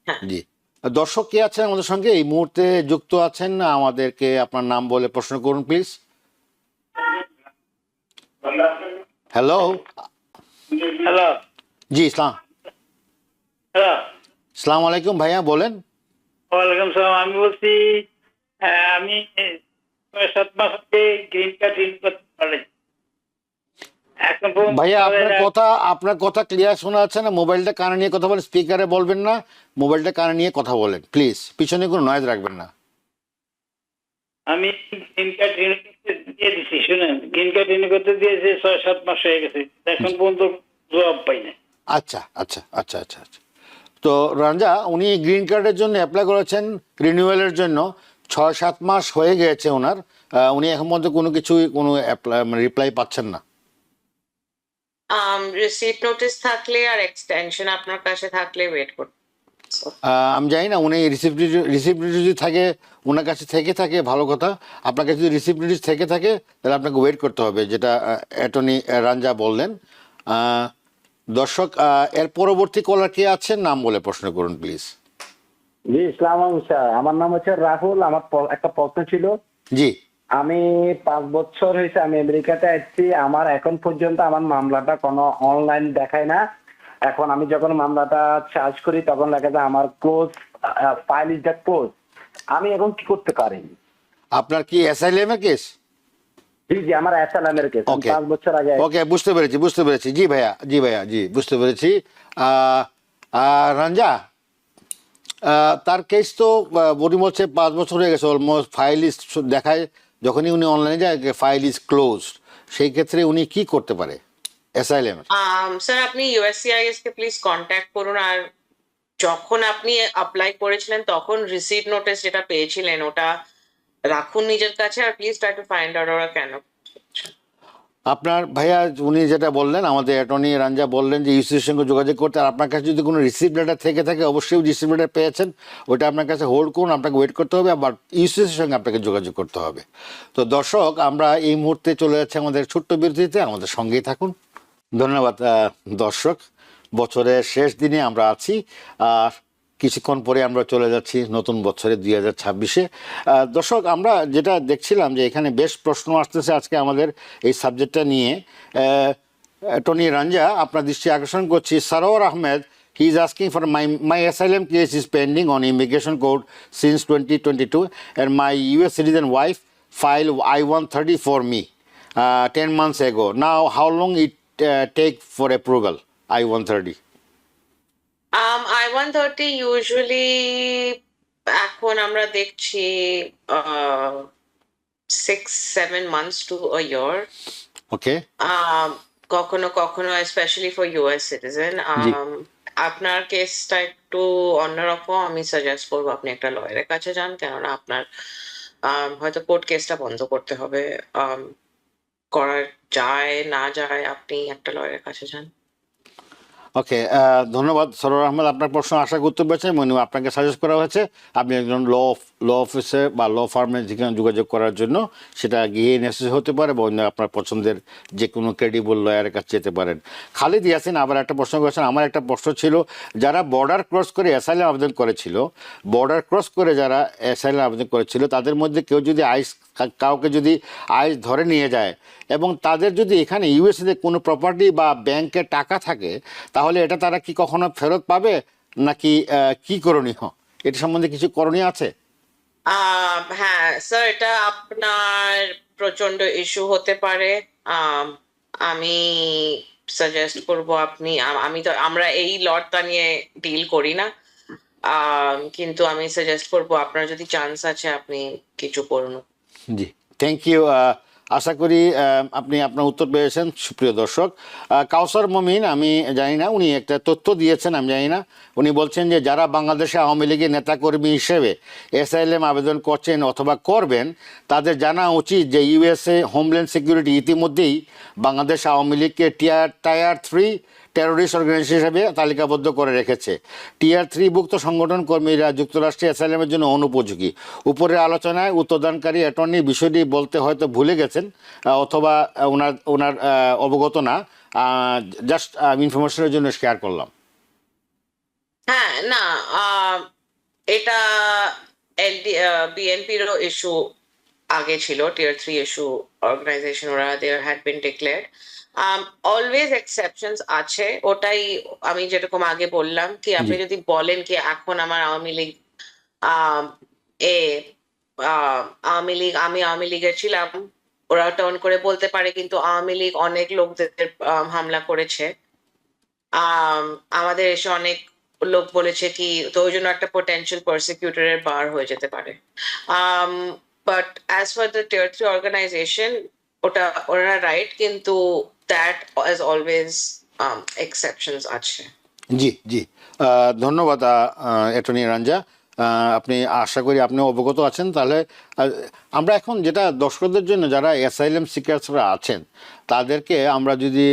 হ্যাঁ। জি। দর্শক কে আছেন আমাদের সঙ্গে এই মুহূর্তে যুক্ত আছেন, আমাদেরকে আপনার নাম বলে প্রশ্ন করুন please. Hello. Hello. G Islam, hello. সালাম আলাইকুম ভাইয়া, বলেন। ওয়ালাইকুম সালাম। আমি বলছি আমি 7 মাস আগে গ্রিন কার্ড রিনিউ করতে পারি। এখন পর্যন্ত ভাইয়া তাদের আপনার কথা ক্লিয়ার শোনা যাচ্ছে না, মোবাইলটা কানে নিয়ে কথা বলেন, স্পিকারে বলবেন না, মোবাইলটা কানে নিয়ে কথা বলেন প্লিজ, পিছনে কোনো নয়েজ রাখবেন না। আমি গ্রিন কার্ড দিয়ে দিছি, শুনেন, গ্রিন কার্ড রিনিউ করতে দিয়েছে 6-7 মাস হয়ে গেছে, এখন পর্যন্ত জবাব পাই না। আচ্ছা আচ্ছা আচ্ছা আচ্ছা আচ্ছা। তো রাঞ্জা, উনি গ্রিন কার্ডের জন্য অ্যাপ্লাই করেছেন রিনিউয়ালের জন্য, 6-7 মাস হয়ে গেছে ওনার, উনি এখন মধ্যে কোনো অ্যাপ্লাই মানে রিপ্লাই পাচ্ছেন না। রিসিট নোটিস থাকলে আর এক্সটেনশন আপনার কাছে থাকলে ওয়েট করতে। আমি জানি না, উনি রিসিপ্ট যদি থাকে ওনার কাছে থেকে থাকে ভালো কথা, আপনার কাছে যদি রিসিপ্ট থেকে থাকে তাহলে আপনাকে ওয়েট করতে হবে, যেটা অ্যাটর্নি রাঞ্জা বললেন। দর্শক, এর পরবর্তী কলার কে আছেন, নাম বলে প্রশ্ন করুন প্লিজ। জি, ইসলাম স্যার, আমার নাম হচ্ছে রাহুল। আমার একটা প্রশ্ন ছিল। জি। আমি 5 বছর হয়েছে আমি আমেরিকাতে আসছি, আমার এখন পর্যন্ত আমার মামলাটা কোনো অনলাইন দেখায় না। এখন আমি যখন মামলাটা চার্জ করি তখন লেখা যায় আমার close, file is the close. আমি এখন কি করতে পারি? আপনার কি অ্যাসাইলাম এর কেস? জি জি, আমার অ্যাসাইলামের কেস। ওকে 5 বছর আগে। ওকে, বুঝতে পেরেছি। জি ভাইয়া, জি বুঝতে পেরেছি। রঞ্জা, তার কেস তো উনি বলছে 5 বছর হয়ে গেছে অলমোস্ট, ফাইল ইজ দেখায়, যখনই উনি অনলাইনে যায় ফাইল ইজ ক্লোজ, সেই ক্ষেত্রে উনি কি করতে পারে অ্যাসাইলাম? স্যার আপনি ইউএসসিআইএস কে প্লিজ কন্ট্যাক্ট করুন, আর যখন আপনি অ্যাপ্লাই করেছিলেন তখন রিসিট নোটিস যেটা পেয়েছিলেন ওটা রাখুন নিজের কাছে, আর please try to find out ওরা কেন। আপনার ভাইয়া উনি যেটা বললেন, আমাদের অ্যাটর্নি রাঞ্জা বললেন যে ইউসির সঙ্গে যোগাযোগ করতে, আর আপনার কাছে যদি কোনো রিসিপ্ট লেটার থেকে থাকে, অবশ্যই রিসিপ্ট লেটার পেয়েছেন ওটা আপনার কাছে হোল্ড করুন, আপনাকে ওয়েট করতে হবে, আবার ইউসির সঙ্গে আপনাকে যোগাযোগ করতে হবে। তো দর্শক, আমরা এই মুহূর্তে চলে যাচ্ছি আমাদের ছোট্ট বিরতিতে, আমাদের সঙ্গেই থাকুন। ধন্যবাদ দর্শক, বছরের শেষ দিনে আমরা আছি, আর কিছুক্ষণ পরে আমরা চলে যাচ্ছি নতুন বছরে 2026-এ। দর্শক, আমরা যেটা দেখছিলাম যে এখানে বেশ প্রশ্ন আসতেছে আজকে আমাদের এই সাবজেক্টটা নিয়ে। টনি রাঞ্জা, আপনার দৃষ্টি আকর্ষণ করছি, Sarwar Ahmed, he is asking for my asylum case is pending on immigration court since 2022, and my US citizen wife filed I-130 for me 10 months ago. Now how long it take for approval I-130? I-130 usually এখন আমরা দেখছি 6-7 months to a year. Okay. কখনো কখনো specially for US citizen. জি। আপনার কেসটা একটু অন্যরকম, আমি সাজেস্ট করবো আপনি একটা লয়ারের কাছে যান, কেননা আপনার হয়তো কোর্ট কেসটা বন্ধ করতে হবে। করা যায় না যায়, আপনি একটা লয়ারের কাছে যান। ওকে, ধন্যবাদ সরোয়ার আহমেদ, আপনার প্রশ্ন আশা করতে পেরেছেন, আপনাকে সাজেস্ট করা হয়েছে আপনি একজন ল অফিসে বা ল ফার্মে যেখানে যোগাযোগ করার জন্য, সেটা গিয়ে নেসেসারি হতে পারে, বা অন্য আপনার পছন্দের যে কোনো ক্রেডিবল লয়ারের কাছে যেতে পারেন। খালিদ ইয়াসিন আবার একটা প্রশ্ন করেছেন। আমার একটা প্রশ্ন ছিল, যারা বর্ডার ক্রস করে অ্যাসাইলাম আবেদন করেছিল, যারা অ্যাসাইলাম আবেদন করেছিল, তাদের মধ্যে কেউ যদি কাউকে যদি আইস ধরে নিয়ে যায় এবং তাদের যদি এখানে ইউএসএতে কোনো প্রপার্টি বা ব্যাংকে টাকা থাকে, তাহলে এটা তারা কি কখনো ফেরত পাবে, নাকি কি করণীয়, এটা সম্বন্ধে কিছু করণীয় আছে? হ্যাঁ স্যার, এটা আপনার প্রচন্ড ইস্যু হতে পারে। আমি সাজেস্ট করব আপনি, আমরা এই লটটা নিয়ে ডিল করি না, কিন্তু আমি সাজেস্ট করব আপনার যদি চান্স আছে আপনি কিছু করুন। জি, থ্যাংক ইউ। আশা করি আপনি আপনার উত্তর পেয়েছেন। সুপ্রিয় দর্শক, কাউসার মমিন, আমি জানি না, উনি একটা তথ্য দিয়েছেন, আমি জানি না, উনি বলছেন যে যারা বাংলাদেশে আওয়ামী লীগের নেতাকর্মী হিসেবে অ্যাসাইলাম আবেদন করছেন অথবা করবেন, তাদের জানা উচিত যে ইউএসএ হোমল্যান্ড সিকিউরিটি ইতিমধ্যেই বাংলাদেশ আওয়ামী লীগকে টায়ার 3 টেরোরিস্ট অর্গানাইজেশন হিসেবে তালিকাবদ্ধ করে রেখেছে। টিয়ার 3 ভুক্ত সংগঠন কর্মীরা যুক্তরাষ্ট্রে অ্যাসাইলামের জন্য অনুপযোগী। উপরের আলোচনায় উত্তরদানকারী অ্যাটর্নি বিষয়টি বলতে হয়তো ভুলে গেছেন, অথবা ওনার অবগত না, জাস্ট ইনফরমেশনের জন্য শেয়ার করলাম। হ্যাঁ, না, এটা বিএনপিরও ইস্যু আগে ছিল, টিয়ার 3 ইস্যু অর্গানাইজেশন, ওরা there had been declared. Always exceptions আছে, ওটাই আমি যেরকম আগে বললাম, কি আপনি যদি বলেন কি এখন আমার আওয়ামী লীগ আমি আওয়ামী লীগের ছিলাম, ওরা টার্ন করে বলতে পারে, কিন্তু আওয়ামী লীগ অনেক লোকদের হামলা করেছে। আমাদের এসে অনেক লোক বলেছে কি, তো ওই জন্য একটা পোটেনশিয়াল প্রসিকিউটরের বার হয়ে যেতে পারে। But as far the tier 3 organization, ওটা ওরা রাইট, কিন্তু দ্যাট অ্যাজ অলওয়েজ এক্সেপশনস আছে। জি জি, ধন্যবাদ অ্যাটর্নি রাঞ্জা। আপনি আশা করি আপনি অবগত আছেন। তাহলে আমরা এখন যেটা দর্শকদের জন্য যারা অ্যাসাইলাম সিকার্সরা আছেন তাদেরকে আমরা যদি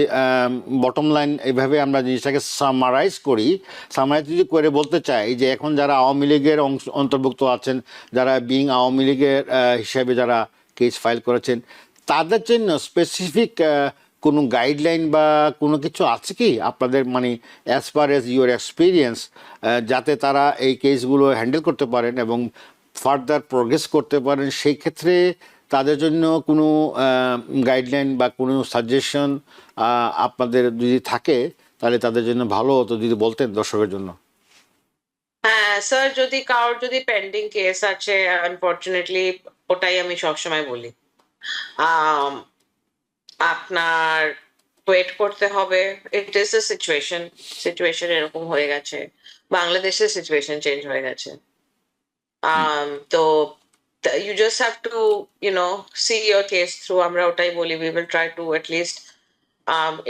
বটম লাইন এইভাবে আমরা জিনিসটাকে সামারাইজ যদি করে বলতে চাই যে এখন যারা আওয়ামী লীগের অন্তর্ভুক্ত আছেন, যারা বিং আওয়ামী লীগের হিসেবে যারা কেস ফাইল করেছেন, তাদের জন্য স্পেসিফিক কোনো গাইডলাইন বা কোনো কিছু আছে কি আপনাদের, মানে as per as your experience, যাতে তারা এই কেসগুলো হ্যান্ডেল করতে পারেন এবং ফার্দার প্রোগ্রেস করতে পারেন? সেই ক্ষেত্রে তাদের জন্য কোনো গাইডলাইন বা কোনো সাজেশন আপনাদের যদি থাকে তাহলে তাদের জন্য ভালো হতো যদি বলতেন দর্শকের জন্য। হ্যাঁ স্যার, যদি কারোর যদি পেন্ডিং কেস আছে, আনফরচুনেটলি ওটাই আমি সবসময় বলি, আপনার ওয়েট করতে হবে। ইট ইজ এ সিচুয়েশন এরকম হয়ে গেছে, বাংলাদেশের সিচুয়েশন চেঞ্জ হয়ে গেছে। তো you just have to, see your case through. আমরা ওটাই বলি, we will try to at least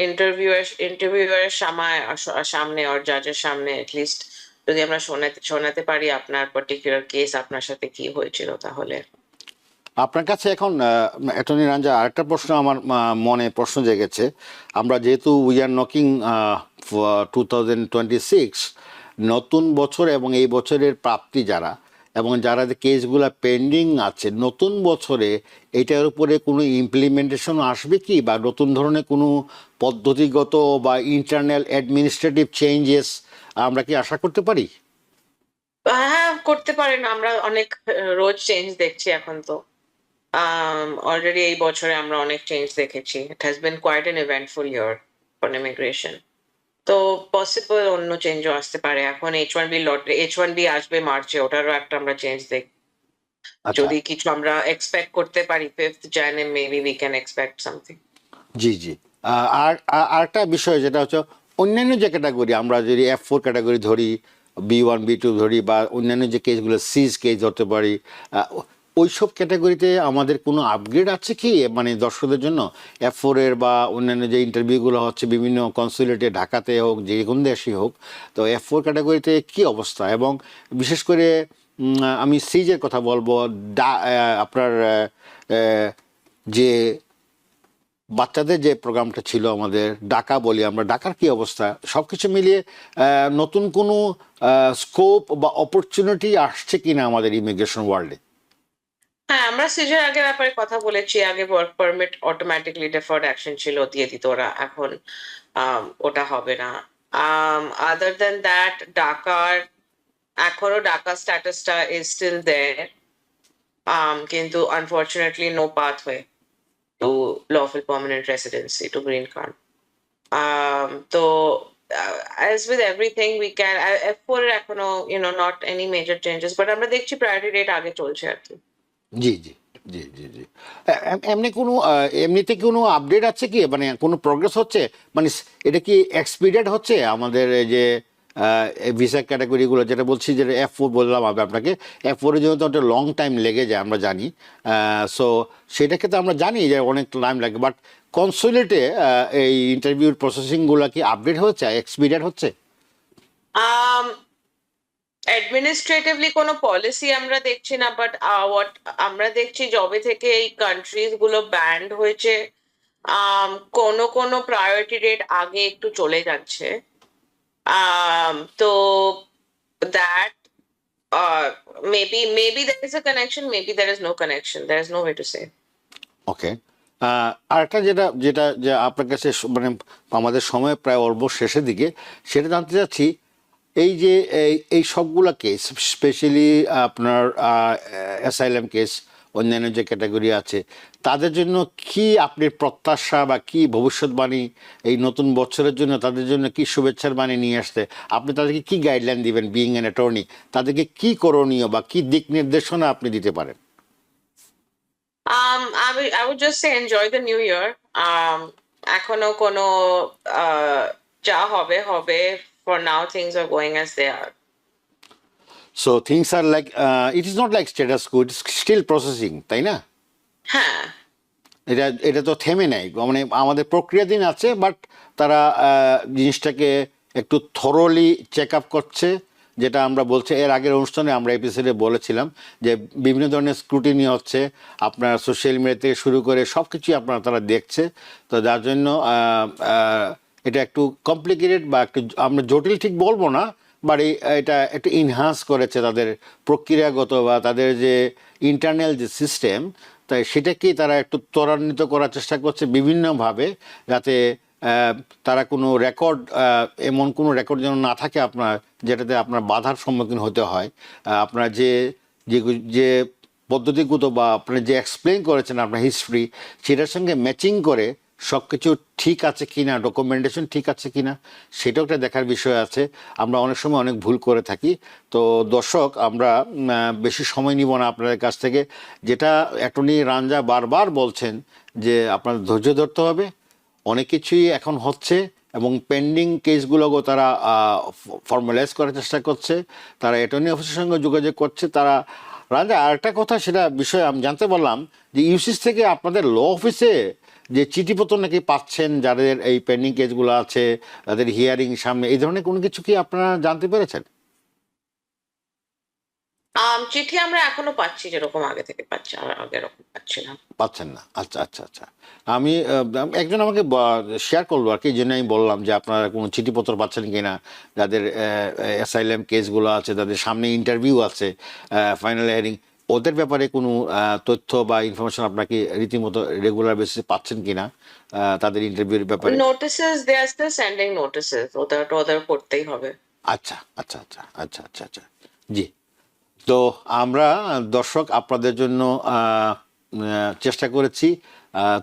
interviewer সামনে আর জাজের সামনে at least যদি আমরা শোনাতে পারি আপনার পার্টিকুলার কেস, আপনার সাথে কি হয়েছিল, তাহলে। আপনার কাছে এখন অ্যাটর্নি রাঞ্জা আরেকটা প্রশ্ন আমার মনে প্রশ্ন জেগেছে। আমরা যেহেতু উই আর নকিং 2026, নতুন বছর এবং এই বছরের প্রাপ্তি যারা এবং যারা কেসগুলো পেন্ডিং আছে, নতুন বছরে এটার উপরে কোনো ইমপ্লিমেন্টেশন আসবে কি, বা নতুন ধরনের কোনো পদ্ধতিগত বা ইন্টারনাল অ্যাডমিনিস্ট্রেটিভ চেঞ্জেস আমরা কি আশা করতে পারি? হ্যাঁ, করতে পারেন। আমরা অনেক রোজ চেঞ্জ দেখছি এখন। তো অলরেডি এই বছরে আমরা অনেক চেঞ্জ দেখেছি। It has been quite an eventful year for immigration. তো পসিবল অন্য চেঞ্জও আসতে পারে। এখন H1B আসবে মার্চে, ওটারও একটা আমরা চেঞ্জ দেখ। যদি কিছু আমরা এক্সপেক্ট করতে পারি 5th Jan, maybe we can expect something. জি জি। আরেকটা বিষয় যেটা হচ্ছে অন্যান্য যে ক্যাটাগরি, আমরা যদি F4 ক্যাটাগরি ধরি, B1 B2 ধরি, বা অন্যান্য যে কেসগুলো সিজ কেস ধরতে পারি, ওইসব ক্যাটাগরিতে আমাদের কোনো আপগ্রেড আছে কি, মানে দর্শকদের জন্য F4 এর বা অন্যান্য যে ইন্টারভিউগুলো হচ্ছে বিভিন্ন কনসুলেটে, ঢাকাতে হোক, যে কোনো দেশই হোক, তো F4 ক্যাটাগরিতে কি অবস্থা? এবং বিশেষ করে আমি সিজের কথা বলবো, আপনার যে বাচ্চাদের যে প্রোগ্রামটা ছিল আমাদের ডাকা বলি আমরা, ডাকার কি অবস্থা? সব কিছু মিলিয়ে নতুন কোনো স্কোপ বা অপরচুনিটি আসছে কিনা আমাদের ইমিগ্রেশন ওয়ার্ল্ডে? হ্যাঁ, আমরা সিজের আগে ব্যাপারে কথা বলেছি। আগে work permit automatically deferred action ছিল, দিয়ে দিত ওরা। এখন ওটা হবে না। আদার দেন দ্যাট, ডাকার এখনো ডাকা স্ট্যাটাসটা ইজ স্টিল দেয়ার, কিন্তু unfortunately no pathway to lawful permanent residency, to green card. So as with everything, we can F4 এর এখনো not any major changes, but আমরা দেখছি priority rate আগে চলছে আর কি। জি জি জি জি জি। এমনিতে কোনো আপডেট আছে কি, মানে কোনো প্রোগ্রেস হচ্ছে, মানে এটা কি এক্সপিরিয়েন্ট হচ্ছে আমাদের যে ভিসা ক্যাটাগরিগুলো, যেটা বলছি যে F4 বললাম আমি আপনাকে, F4-এর জন্য তো একটা লং টাইম লেগে যায় আমরা জানি। সো সেটাকে তো আমরা জানি যে অনেক টাইম লাগে, বাট কনসুলেটে এই ইন্টারভিউর প্রসেসিংগুলো কি আপডেট হচ্ছে, এক্সপিরিয়েন্ট হচ্ছে? অ্যাডমিনিস্ট্রেটিভলি কোনো পলিসি আমরা দেখছি না, বাট আমরা দেখছি যবে থেকে এই কান্ট্রিজ গুলো ব্যান্ড হয়েছে, কোনো প্রায়োরিটি রেট আগে একটু চলে যাচ্ছে। তো that maybe there is a connection, maybe there is no connection. There is no way to say. ওকে। আরেকটা যেটা যে আপনার কাছে মানে আমাদের সময় প্রায় অলমোস্ট শেষের দিকে, সেটা জানতে চাচ্ছি, এই যে এই সবগুলা কেস, স্পেশালি আপনার অ্যাসাইলাম কেস, অন্যান্য যে ক্যাটাগরি আছে, তাদের জন্য কি আপনি প্রত্যাশা বা কি ভবিষ্যৎবাণী এই নতুন বছরের জন্য, তাদের জন্য কি শুভেচ্ছার বাণী নিয়ে আসতে আপনি তাদেরকে কি গাইডলাইন দিবেন? বিইং অ্যান অ্যাটর্নি, তাদেরকে কি করণীয় বা কি দিক নির্দেশনা আপনি দিতে পারেন? I would just say enjoy the new year. এখনো কোনো যা হবে হবে. For now, things are going as they are. So things are like, it is not like status quo, it's still processing, তাই না? হ্যাঁ. এটা তো থেমে নেই, মানে আমাদের প্রক্রিয়াধীন আছে, বাট তারা জিনিসটাকে একটু থরলি চেক আপ করছে, যেটা আমরা বলছি এর আগের অনুষ্ঠানে আমরা এপিসোডে বলেছিলাম যে বিভিন্ন ধরনের স্ক্রুটিনি হচ্ছে, আপনার সোশ্যাল মিডিয়া থেকে শুরু করে সব কিছুই আপনারা তারা দেখছে। তো যার জন্য এটা একটু কমপ্লিকেটেড বা একটু আমরা জটিল ঠিক বলবো না, বাট এটা একটু ইনহান্স করেছে তাদের প্রক্রিয়াগত বা তাদের যে ইন্টারনাল যে সিস্টেম, তাই সেটাকেই তারা একটু ত্বরান্বিত করার চেষ্টা করছে বিভিন্নভাবে, যাতে তারা কোনো রেকর্ড, এমন কোনো রেকর্ড যেন না থাকে আপনার, যেটাতে আপনার বাধার সম্মুখীন হতে হয়। আপনার যে পদ্ধতিগত বা আপনি যে এক্সপ্লেন করেছেন আপনার হিস্ট্রি, সেটার সঙ্গে ম্যাচিং করে সব কিছু ঠিক আছে কিনা, ডকুমেন্টেশন ঠিক আছে কিনা, সেটাও একটা দেখার বিষয় আছে। আমরা অনেক সময় অনেক ভুল করে থাকি। তো দর্শক, আমরা বেশি সময় নিব না আপনাদের কাছ থেকে। যেটা অ্যাটর্নি রাঞ্জা বারবার বলছেন যে আপনাদের ধৈর্য ধরতে হবে, অনেক কিছুই এখন হচ্ছে এবং পেন্ডিং কেসগুলোকেও তারা ফর্মালাইজ করার চেষ্টা করছে, তারা অ্যাটর্নি অফিসের সঙ্গে যোগাযোগ করছে। তারা রাজা আরেকটা কথা, সেটা বিষয়ে আমি জানতে পারলাম যে ইউসিস থেকে আপনাদের ল অফিসে যে চিঠিপত্র নাকি পাচ্ছেন, যাদের এই পেন্ডিং কেসগুলো আছে, তাদের হিয়ারিং সামনে, এই ধরনের কোনো কিছু কি আপনারা জানতে পেরেছেন? চিঠি আমরা এখনো পাচ্ছি, যেরকম আগে থেকে পাচ্ছি, আগে এরকম পাচ্ছিলাম। পাচ্ছেন না? আচ্ছা আচ্ছা আচ্ছা। আমি একজন আমাকে শেয়ার করলো আর কি, এই জন্য আমি বললাম যে আপনারা কোনো চিঠিপত্র পাচ্ছেন কিনা, যাদের অ্যাসাইলাম কেসগুলো আছে, তাদের সামনে ইন্টারভিউ আছে, ফাইনাল হিয়ারিং, ওদের ব্যাপারে কোনো তথ্য বা ইনফরমেশন আপনাকে রীতিমতো রেগুলার বেসিসে পাচ্ছেন কিনা, তাদের ইন্টারভিউর ব্যাপারে? Notices, they are still sending notices, ওদের করতেই হবে। আচ্ছা আচ্ছা আচ্ছা আচ্ছা আচ্ছা আচ্ছা, জি। তো আমরা দর্শক আপনাদের জন্য চেষ্টা করেছি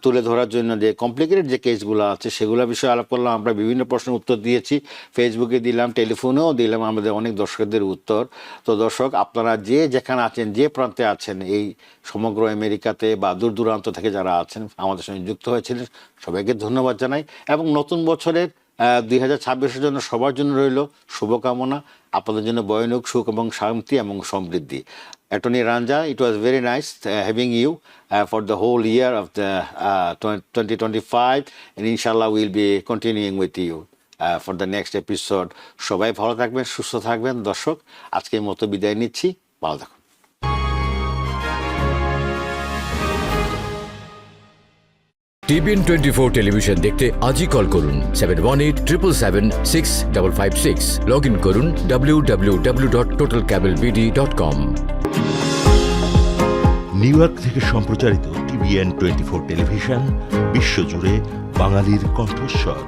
তুলে ধরার জন্য যে কমপ্লিকেটেড যে কেসগুলো আছে সেগুলো বিষয়ে আলাপ করলাম। আমরা বিভিন্ন প্রশ্নের উত্তর দিয়েছি, ফেসবুকে দিলাম, টেলিফোনেও দিলাম আমাদের অনেক দর্শকদের উত্তর। তো দর্শক, আপনারা যে যেখানে আছেন, যে প্রান্তে আছেন, এই সমগ্র আমেরিকাতে বা দূর দূরান্ত থেকে যারা আছেন আমাদের সঙ্গে যুক্ত হয়েছিলেন, সবাইকে ধন্যবাদ জানাই। এবং নতুন বছরের 2026-এর জন্য সবার জন্য রইল শুভকামনা। আপনাদের জন্য বয়নুক সুখ এবং শান্তি এবং সমৃদ্ধি। Attorney Ranja, it was very nice having you for the whole year of the 2025, and inshallah we'll be continuing with you for the next episode. সবাই ভালো থাকবেন, সুস্থ থাকবেন। দর্শক, আজকের মতো বিদায় নিচ্ছি, ভালো থাকুন। TBN 24 টেলিভিশন দেখতে আজই কল করুন 7187776556। লগ ইন করুন www.totalcablebd.com। নিউ ইয়র্ক থেকে সম্প্রচারিত TBN 24 টেলিভিশন বিশ্বজুড়ে বাঙালির কণ্ঠস্বর।